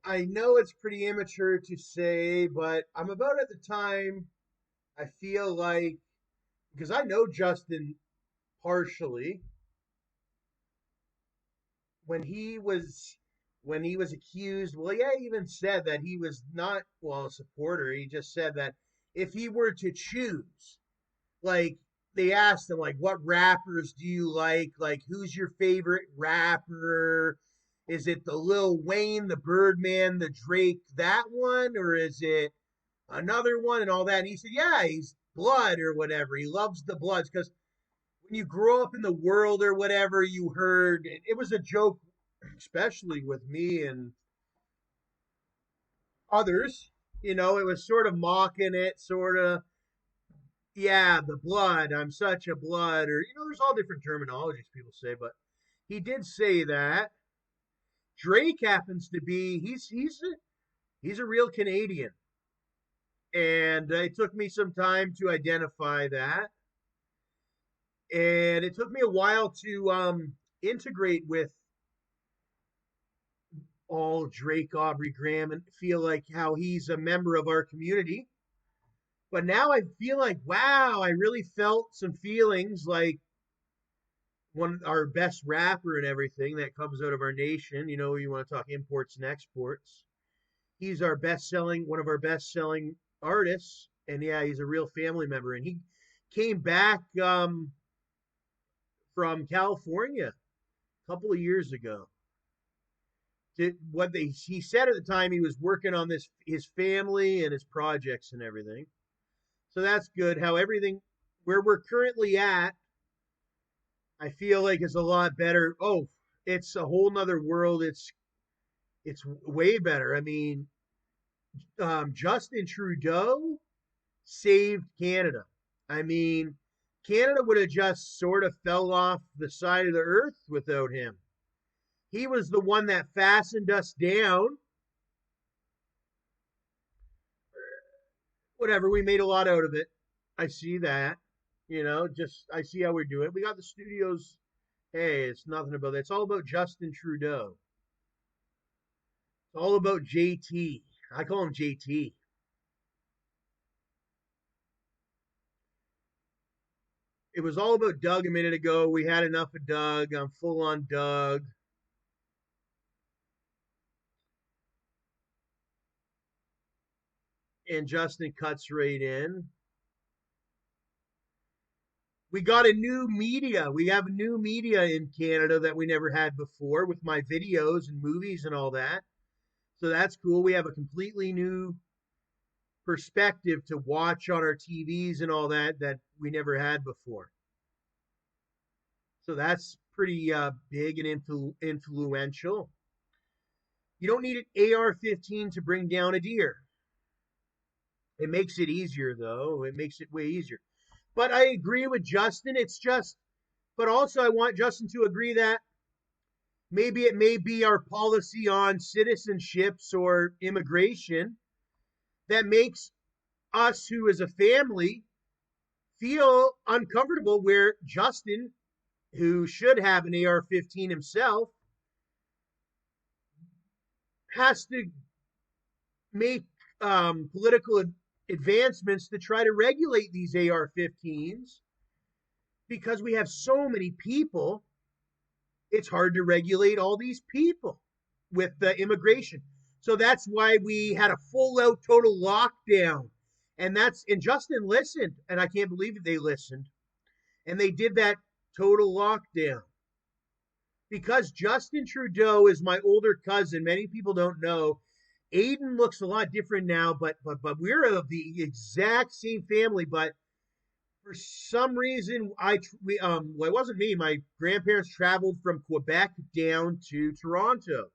I know it's pretty immature to say, but I'm about at the time I feel like, because I know Justin partially, when he was when he was accused, well, yeah, he even said that he was not, well, a supporter. He just said that if he were to choose, like, they asked him, like, what rappers do you like who's your favorite rapper? Is it the Lil Wayne, the Birdman, the Drake, that one, or is it another one and all that? And he said, yeah, he's blood or whatever. He loves the Bloods because when you grow up in the world or whatever, you heard it was a joke, especially with me and others. It was sort of mocking it, sort of, yeah, the blood. I'm such a blood, or there's all different terminologies people say, but he did say that. Drake happens to be he's a real Canadian, and it took me some time to identify that, and it took me a while to integrate with all Drake, Aubrey Graham, and feel like how he's a member of our community. But now I feel like, wow, I really felt some feelings like one our best rapper and everything that comes out of our nation. You want to talk imports and exports. He's our best selling, one of our best selling artists, and yeah, he's a real family member. And he came back from California a couple of years ago. What he said at the time, he was working on this his family and his projects and everything. So that's good. How everything where we're currently at, I feel like is a lot better. Oh, it's a whole nother world. It's way better. I mean, Justin Trudeau saved Canada. I mean, Canada would have just sort of fell off the side of the earth without him. He was the one that fastened us down. Whatever, we made a lot out of it. I see that. Just I see how we're doing. We got the studios. Hey, it's nothing about that. It's all about Justin Trudeau. It's all about JT. I call him JT. It was all about Doug a minute ago. We had enough of Doug. I'm full on Doug. And Justin cuts right in. We got a new media. We have new media in Canada that we never had before with my videos and movies and all that. So that's cool. We have a completely new perspective to watch on our TVs and all that we never had before. So that's pretty big and influential. You don't need an AR-15 to bring down a deer. It makes it easier, though. It makes it way easier. But I agree with Justin. But also I want Justin to agree that maybe it may be our policy on citizenships or immigration that makes us, who as a family, feel uncomfortable where Justin, who should have an AR-15 himself, has to make political advancements to try to regulate these AR-15s because we have so many people. It's hard to regulate all these people with the immigration. So that's why we had a full out total lockdown. And Justin listened, and I can't believe that they listened. And they did that total lockdown. Because Justin Trudeau is my older cousin, many people don't know. Aiden looks a lot different now, but we're of the exact same family. But for some reason, well, it wasn't me. My grandparents traveled from Quebec down to Toronto,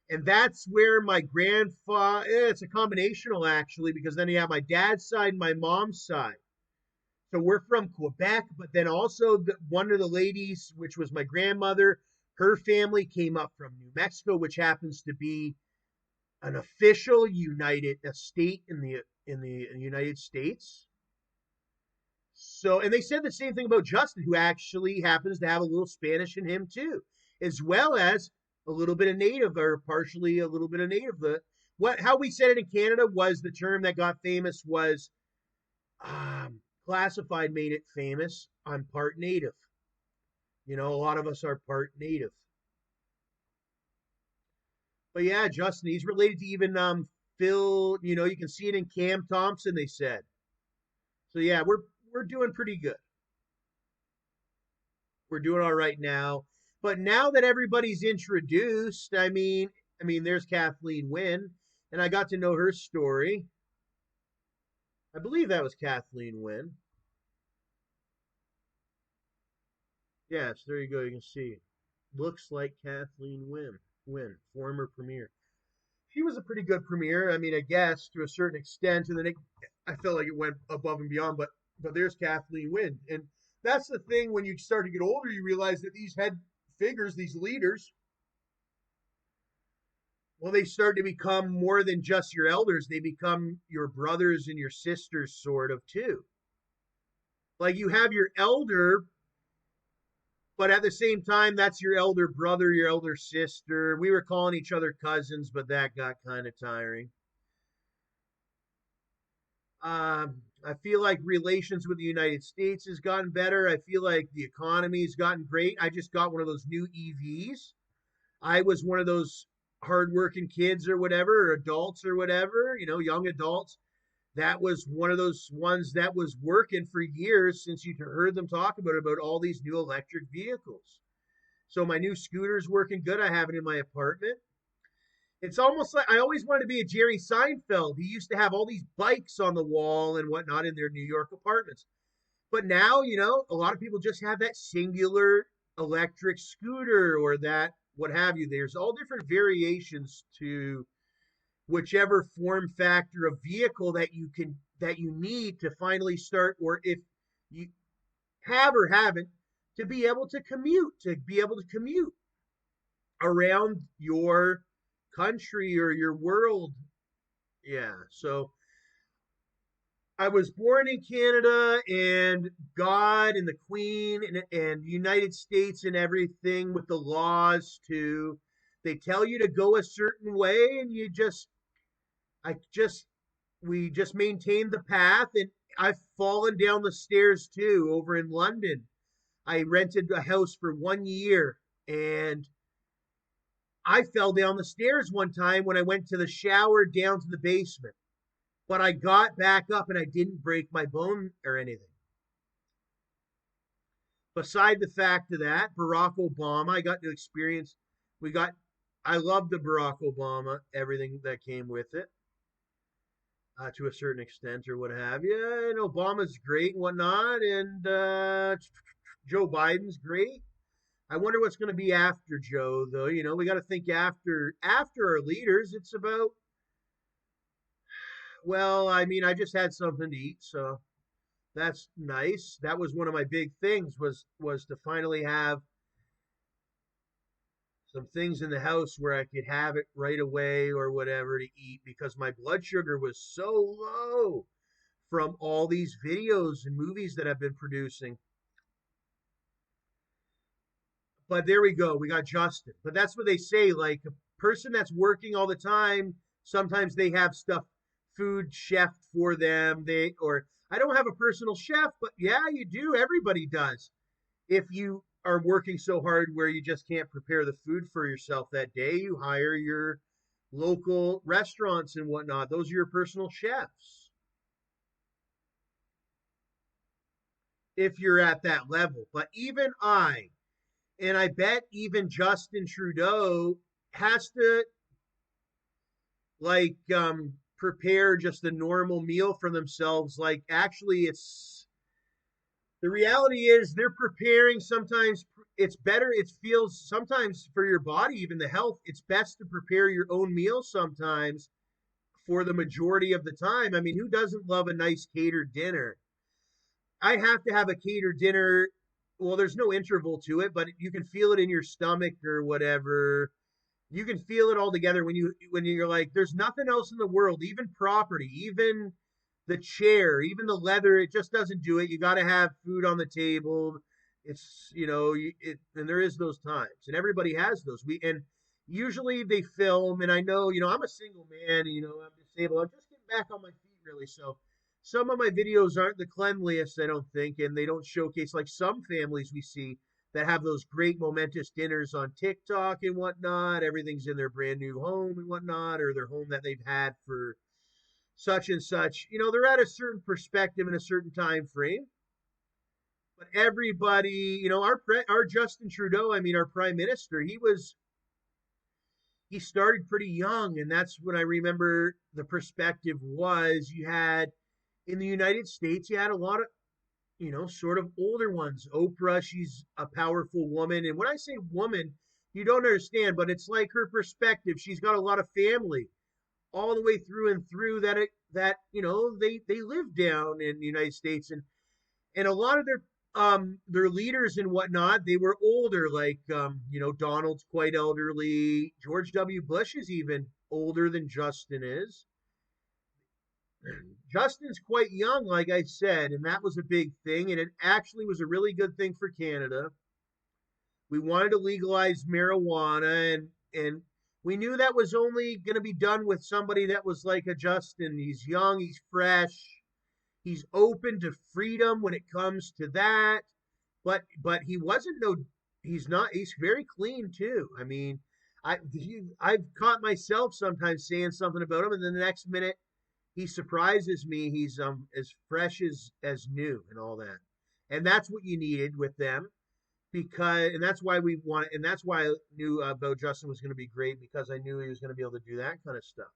and that's where my grandfather. It's a combinational actually, because then you have my dad's side and my mom's side. So we're from Quebec, but then also one of the ladies, which was my grandmother, her family came up from New Mexico, which happens to be an official a state in the United States. So, and they said the same thing about Justin, who actually happens to have a little Spanish in him too, as well as a little bit of native or partially a little bit of native. The what how we said it in Canada was the term that got famous was classified made it famous. I'm part native. You know, a lot of us are part native. But yeah, Justin, he's related to even Phil. You know, you can see it in Cam Thompson. They said so. Yeah, we're doing pretty good. We're doing all right now. But now that everybody's introduced, I mean, there's Kathleen Wynne, and I got to know her story. I believe that was Kathleen Wynne. Yes, there you go. You can see. Looks like Kathleen Wynne. Wynne, former premier. She was a pretty good premier. I mean, I guess to a certain extent, and then I felt like it went above and beyond. But there's Kathleen Wynne, and that's the thing. When you start to get older, you realize that these head figures, these leaders, well, they start to become more than just your elders. They become your brothers and your sisters, sort of too. Like you have your elder, but at the same time, that's your elder brother, your elder sister. We were calling each other cousins, but that got kind of tiring. I feel like relations with the United States has gotten better. I feel like the economy's gotten great. I just got one of those new EVs. I was one of those hardworking kids or whatever, or adults or whatever, you know, young adults. That was one of those ones that was working for years since you heard them talk about all these new electric vehicles. So my new scooter's working good. I have it in my apartment. It's almost like I always wanted to be a Jerry Seinfeld. He used to have all these bikes on the wall and whatnot in their New York apartments. But now, you know, a lot of people just have that singular electric scooter or that what have you. There's all different variations to whichever form factor of vehicle that you need to finally start, or if you have or haven't, to be able to commute around your country or your world. Yeah. So I was born in Canada, and God and the Queen and United States and everything with the laws too. They tell you to go a certain way, and I just, we just maintained the path, and I've fallen down the stairs too over in London. I rented a house for 1 year, and I fell down the stairs one time when I went to the shower down to the basement. But I got back up and I didn't break my bone or anything. Beside the fact of that, Barack Obama, I got to experience, we got, I love the Barack Obama, everything that came with it, to a certain extent or what have you. And Obama's great and whatnot, and Joe Biden's great. I wonder what's going to be after Joe, though. You know, we got to think after our leaders. It's about, well, I mean, I just had something to eat, so that's nice. That was one of my big things was to finally have some things in the house where I could have it right away or whatever to eat, because my blood sugar was so low from all these videos and movies that I've been producing. But there we go. We got Justin. But that's what they say. Like a person that's working all the time, sometimes they have stuff, food chefed for them. Or I don't have a personal chef, but yeah, you do. Everybody does. If you are working so hard where you just can't prepare the food for yourself that day, you hire your local restaurants and whatnot. Those are your personal chefs. If you're at that level. But even and I bet even Justin Trudeau has to like prepare just a normal meal for themselves. Like actually it's the reality is they're preparing sometimes. It's better, it feels sometimes for your body, even the health, it's best to prepare your own meal sometimes for the majority of the time. I mean, who doesn't love a nice catered dinner? I have to have a catered dinner. Well, there's no interval to it, but you can feel it in your stomach or whatever. You can feel it all together when you're like, there's nothing else in the world, even property, even the chair, even the leather. It just doesn't do it. You got to have food on the table. It's and there is those times, and everybody has those. We and usually they film, and I know, I'm a single man, and, I'm disabled. I'm just getting back on my feet, really. So some of my videos aren't the cleanliest, I don't think, and they don't showcase like some families we see that have those great momentous dinners on TikTok and whatnot. Everything's in their brand new home and whatnot, or their home that they've had for such and such. They're at a certain perspective in a certain time frame. But everybody, our Justin Trudeau, I mean, our prime minister, he started pretty young, and that's when I remember the perspective was you had in the United States, you had a lot of sort of older ones. Oprah, she's a powerful woman, and when I say woman, you don't understand, but it's like her perspective. She's got a lot of family all the way through and through that they live down in the United States, and a lot of their leaders and whatnot, they were older, like Donald's quite elderly. George W. Bush is even older than Justin is. Justin's quite young, like I said, and that was a big thing, and it actually was a really good thing for Canada. We wanted to legalize marijuana, and we knew that was only going to be done with somebody that was like a Justin. He's young, he's fresh, he's open to freedom when it comes to that. But he wasn't no he's not he's very clean too. I mean, I've caught myself sometimes saying something about him, and then the next minute he surprises me. He's as fresh as new and all that. And that's what you needed with them, because and that's why we want and that's why I knew Bo Justin was going to be great, because I knew he was going to be able to do that kind of stuff.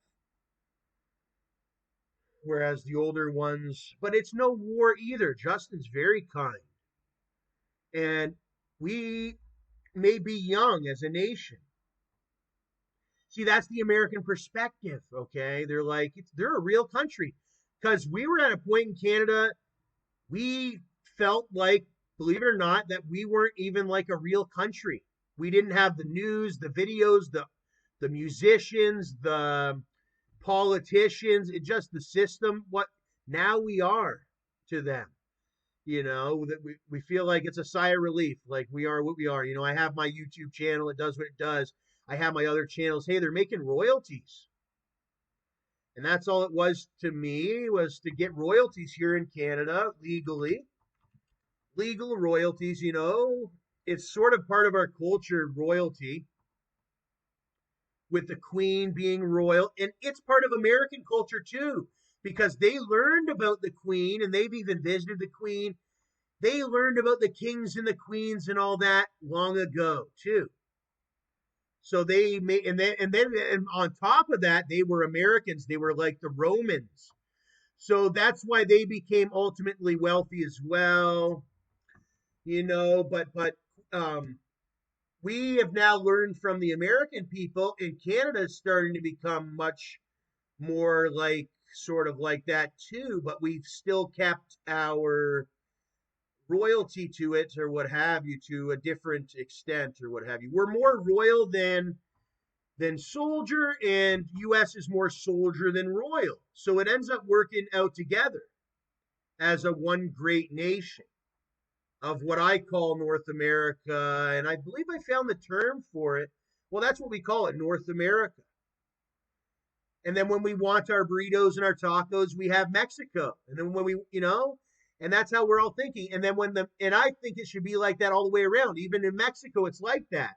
Whereas the older ones, but it's no war either. Justin's very kind, and we may be young as a nation. See, that's the American perspective. Okay, they're like they're a real country, because we were at a point in Canada we felt like, believe it or not, that we weren't even like a real country. We didn't have the news, the videos, the musicians, the politicians, it just the system. What now we are to them. That we feel like it's a sigh of relief, like we are what we are. I have my YouTube channel, it does what it does. I have my other channels. Hey, they're making royalties. And that's all it was to me, was to get royalties here in Canada legally. Legal royalties, it's sort of part of our culture, royalty, with the Queen being royal. And it's part of American culture too, because they learned about the Queen, and they've even visited the Queen. They learned about the kings and the queens and all that long ago too. So they made, and on top of that, they were Americans. They were like the Romans. So that's why they became ultimately wealthy as well. But we have now learned from the American people, and Canada is starting to become much more like sort of like that too, but we've still kept our royalty to it, or what have you, to a different extent, or what have you. We're more royal than soldier, and US is more soldier than royal. So it ends up working out together as a one great nation of what I call North America. And I believe I found the term for it. Well, that's what we call it, North America. And then when we want our burritos and our tacos, we have Mexico. And then when and that's how we're all thinking. And then and I think it should be like that all the way around. Even in Mexico, it's like that.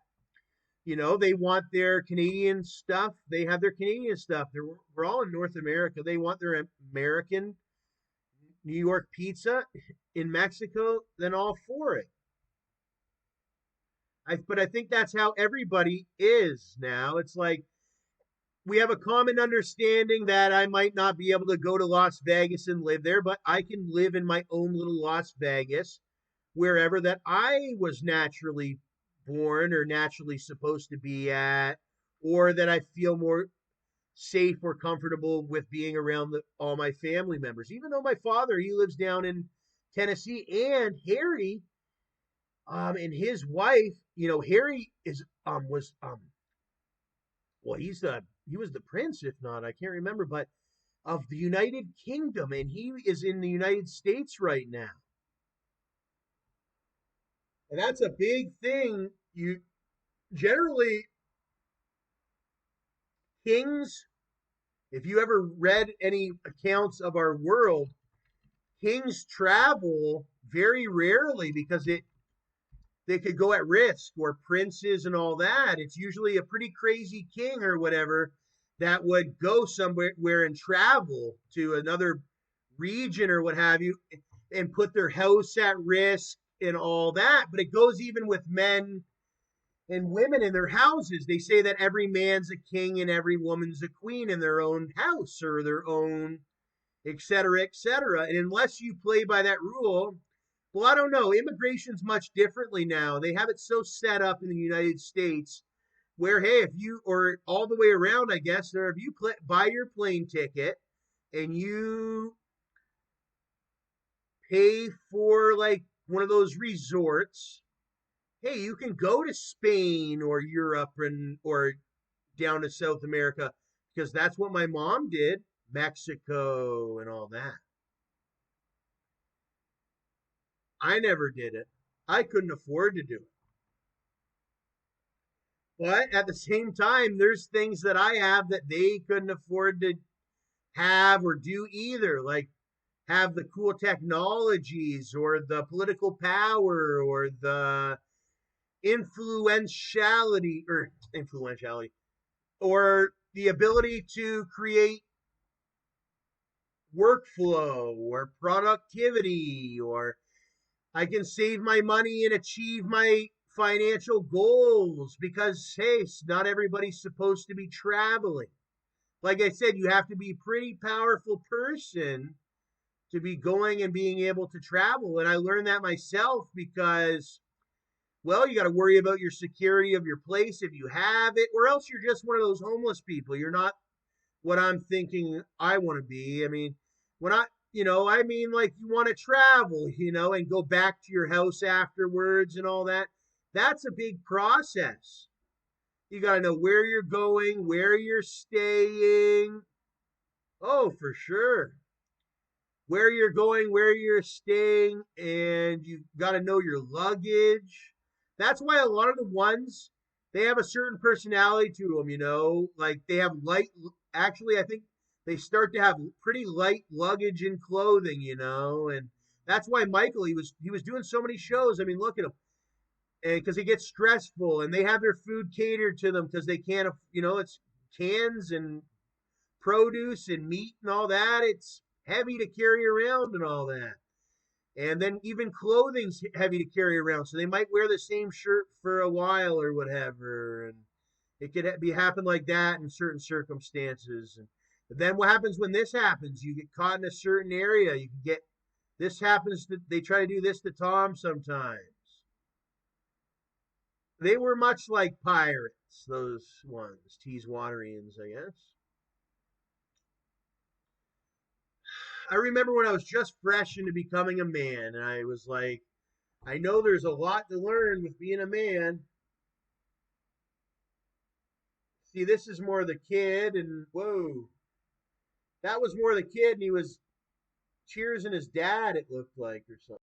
They want their Canadian stuff. They have their Canadian stuff. We're all in North America. They want their American New York pizza in Mexico, then all for it. But I think that's how everybody is now. It's like we have a common understanding that I might not be able to go to Las Vegas and live there, but I can live in my own little Las Vegas, wherever that I was naturally born or naturally supposed to be at, or that I feel more safe or comfortable with being around all my family members. Even though my father, he lives down in Tennessee, and Harry, and his wife, Harry is was well, he was the prince, if not, I can't remember, but of the United Kingdom, and he is in the United States right now. And that's a big thing. You generally kings, if you ever read any accounts of our world, kings travel very rarely because they could go at risk, or princes and all that. It's usually a pretty crazy king or whatever that would go somewhere and travel to another region or what have you, and put their house at risk and all that. But it goes even with men and women in their houses. They say that every man's a king and every woman's a queen in their own house or their own, et cetera, et cetera. And unless you play by that rule, well, I don't know. Immigration's much differently now. They have it so set up in the United States where, hey, if you, or all the way around, I guess, or if you buy your plane ticket and you pay for like one of those resorts, hey, you can go to Spain or Europe and or down to South America, because that's what my mom did, Mexico and all that. I never did it. I couldn't afford to do it. But at the same time, there's things that I have that they couldn't afford to have or do either, like have the cool technologies or the political power or the influentiality or the ability to create workflow or productivity, or I can save my money and achieve my financial goals because, hey, not everybody's supposed to be traveling. Like I said, you have to be a pretty powerful person to be going and being able to travel. And I learned that myself because, well, you got to worry about your security of your place if you have it, or else you're just one of those homeless people. You're not what I'm thinking I want to be. I mean, when I mean, like you want to travel, and go back to your house afterwards and all that. That's a big process. You got to know where you're going, where you're staying. Oh, for sure. Where you're going, where you're staying, and you got to know your luggage. That's why a lot of the ones, they have a certain personality to them, like they have light. Actually, I think they start to have pretty light luggage and clothing, and that's why Michael, he was doing so many shows. I mean, look at him, and because he gets stressful, and they have their food catered to them because they can't, it's cans and produce and meat and all that. It's heavy to carry around and all that. And then even clothing's heavy to carry around. So they might wear the same shirt for a while or whatever. And it could be happen like that in certain circumstances. And then what happens when this happens? You get caught in a certain area. You can get this happens. They try to do this to Tom sometimes. They were much like pirates, those ones, Teeswaterians, I guess. I remember when I was just fresh into becoming a man, and I was like, I know there's a lot to learn with being a man. See, this is more the kid, and whoa, that was more the kid, and he was cheersing his dad, it looked like, or something.